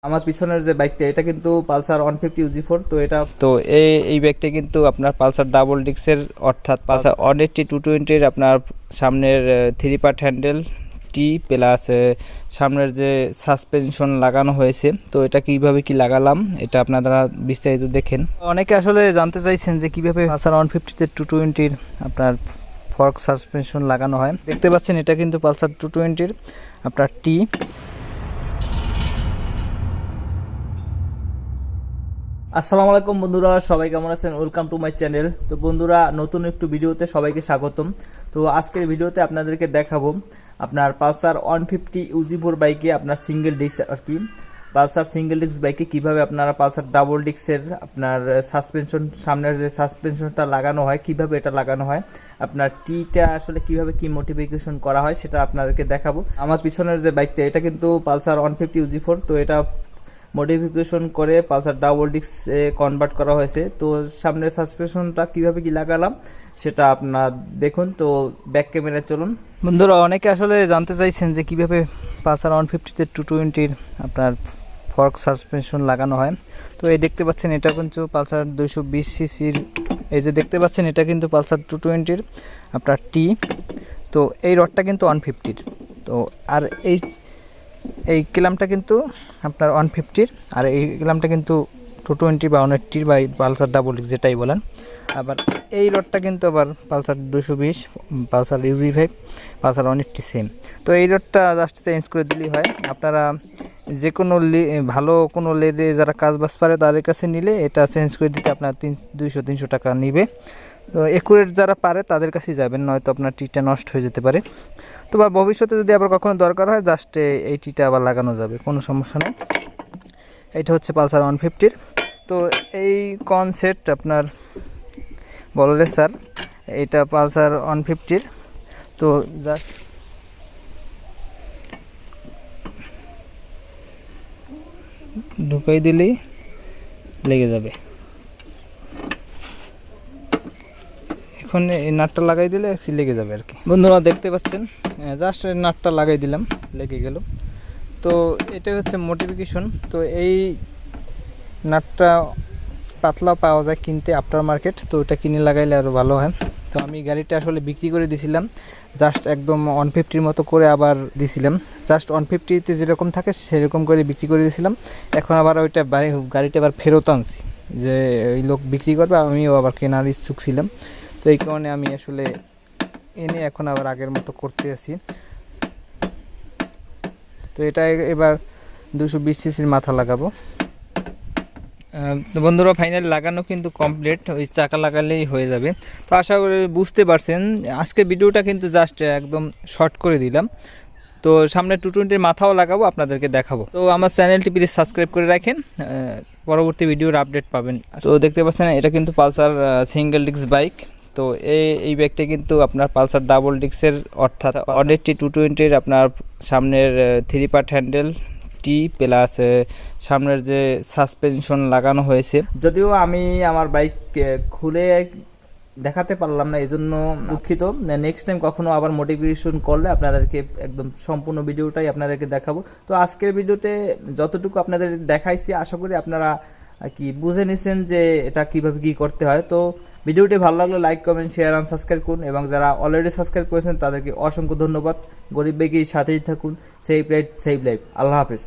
আমার পিছনের যে বাইকটা এটা কিন্তু পালসার 150 UG4। তো এটা এই বাইকটা কিন্তু আপনার পালসার ডাবল ডিক্সের অর্থাৎ পালসার 180 220 এর আপনার সামনের 3 পার্ট হ্যান্ডেল টি প্লাস সামনের যে সাসপেনশন লাগানো হয়েছে। তো এটা কিভাবে কি লাগালাম এটা আপনারা বিস্তারিত দেখেন। অনেকে আসলে জানতে চাইছেন যে কিভাবে পালসার 150 তে 220 এর আপনার ফর্ক সাসপেনশন লাগানো হয়। দেখতে পাচ্ছেন এটা কিন্তু পালসার 220 এর আপনার টি। আসসালামু আলাইকুম বন্ধুরা, সবাই কেমন আছেন? Welcome to my channel. তো বন্ধুরা, নতুন একটু ভিডিওতে সবাইকে স্বাগতম। তো আজকের ভিডিওতে আপনাদেরকে দেখাবো আপনার পালসার 150 UG4 বাইকে আপনার সিঙ্গেল ডিস্ক আর কি পালসার সিঙ্গেল ডিস্ক বাইকে কিভাবে আপনারা পালসার ডাবল ডিস্কের আপনার সাসপেনশন সামনের যে সাসপেনশনটা লাগানো হয় কিভাবে এটা লাগানো হয়, আপনার টিটা আসলে কিভাবে কি মডিফিকেশন করা হয় সেটা আপনাদেরকে দেখাবো। আমার পিছনের যে বাইকটা এটা কিন্তু পালসার 150 UG4। তো এটা মডিফিকেশন করে পালসার ডাবল ডিস্কে কনভার্ট করা হয়েছে। তো সামনের সাসপেনশনটা কিভাবে কি লাগালাম সেটা আপনারা দেখুন। তো ব্যাক ক্যামেরায় চলুন। বন্ধুরা, অনেকে আসলে জানতে চাইছেন যে কিভাবে পালসার 150 তে 220 আপনার ফর্ক সাসপেনশন লাগানো হয়। তো এই দেখতে পাচ্ছেন এটা কিন্তু পালসার 220 সিসির, এই যে দেখতে পাচ্ছেন এটা কিন্তু পালসার 220 আপনার টি। তো এই রডটা কিন্তু 150। তো আর এই ক্লামটা কিন্তু আপনার 150 আর এই ক্লামটা কিন্তু 220 বা 180 বা পালসার ডাবল ডিস্ক যেটাই বলেন। আবার এই রডটা কিন্তু আবার Pulsar 220 Pulsar UG5 Pulsar 180 same. তো এই রডটা জাস্ট চেঞ্জ করে দিলেই হয়। আপনারা যে কোনো ভালো কোনো লেদে যারা কাজ বাজ পারে তাদের কাছে নিলে এটা চেঞ্জ করে দিতে আপনার 200-300 টাকা নিবে। তো একুরেট যারা পারে তাদের কাছেই যাবেন, নয়তো আপনার টিটা নষ্ট হয়ে যেতে পারে। তো বা ভবিষ্যতে যদি আবার কখনো দরকার হয় জাস্ট এই টিটা আবার লাগানো যাবে, কোনো সমস্যা নেই। এটা হচ্ছে পালসার 150। তো এই কনসেপ্ট আপনার বললে স্যার এটা পালসার 150। তো জাস্ট ঢুকাই দিলেই লেগে যাবে। এখন এই নাটটা লাগাই দিলে লেগে যাবে আর কি। বন্ধুরা দেখতে পাচ্ছেন জাস্ট নাটটা লাগাই দিলাম, লেগে গেল। তো এটা হচ্ছে মডিফিকেশন। তো এই নাটটা পাতলা পাওয়া যায় কিনতে আফটার মার্কেট। তো এটা কিনে লাগাইলে আরও ভালো হয়। তো আমি গাড়িটা আসলে বিক্রি করে দিছিলাম, জাস্ট একদম 150 মতো করে আবার দিছিলাম। জাস্ট 150-তে যেরকম থাকে সেরকম করে বিক্রি করে দিয়েছিলাম। এখন আবার ওইটা গাড়িটা আবার ফেরত আনছি, যে ওই লোক বিক্রি করবে, আমিও আবার কেনার ইচ্ছুক ছিলাম। তো এই কারণে আমি আসলে এনে এখন আবার আগের মতো করতে আছি। তো এটা এবার 220 সিসির মাথা লাগাবো। তো বন্ধুরা, ফাইনালি লাগানো কিন্তু কমপ্লিট, ওই চাকা লাগালেই হয়ে যাবে। তো আশা করি বুঝতে পারছেন। আজকের ভিডিওটা কিন্তু জাস্ট একদম শর্ট করে দিলাম। তো সামনে 220 মাথাও লাগাবো, আপনাদেরকে দেখাবো। তো আমার চ্যানেলটি প্লিজ সাবস্ক্রাইব করে রাখেন, পরবর্তী ভিডিওর আপডেট পাবেন। তো দেখতে পাচ্ছেন এটা কিন্তু পালসার সিঙ্গেল ডিস্ক বাইক। তো এই বাইকটা কিন্তু আপনার পালসার ডাবল ডিস্কের অর্থাৎ 180 220 আপনার সামনের 3 পার্ট হ্যান্ডেল টি প্লাস সামনের যে সাসপেনশন লাগানো হয়েছে। যদিও আমি আমার বাইক খুলে দেখাতে পারলাম না, এই জন্য দুঃখিত। নেক্সট টাইম কখনো আবার মোটিভেশন করলে আপনাদেরকে একদম সম্পূর্ণ ভিডিওটাই আপনাদেরকে দেখাবো। তো আজকের ভিডিওতে যতটুকু আপনাদের দেখাইছি আশা করি আপনারা কি বুঝে নিছেন যে এটা কিভাবে কি করতে হয়। তো ভিডিওটি ভালো লাগলে লাইক কমেন্ট শেয়ার আর সাবস্ক্রাইব করুন, এবং যারা অলরেডি সাবস্ক্রাইব করেছেন তাদেরকে অসংখ্য ধন্যবাদ। গরিব বাইকের সাথেই থাকুন। Save ride save life. আল্লাহ হাফেজ।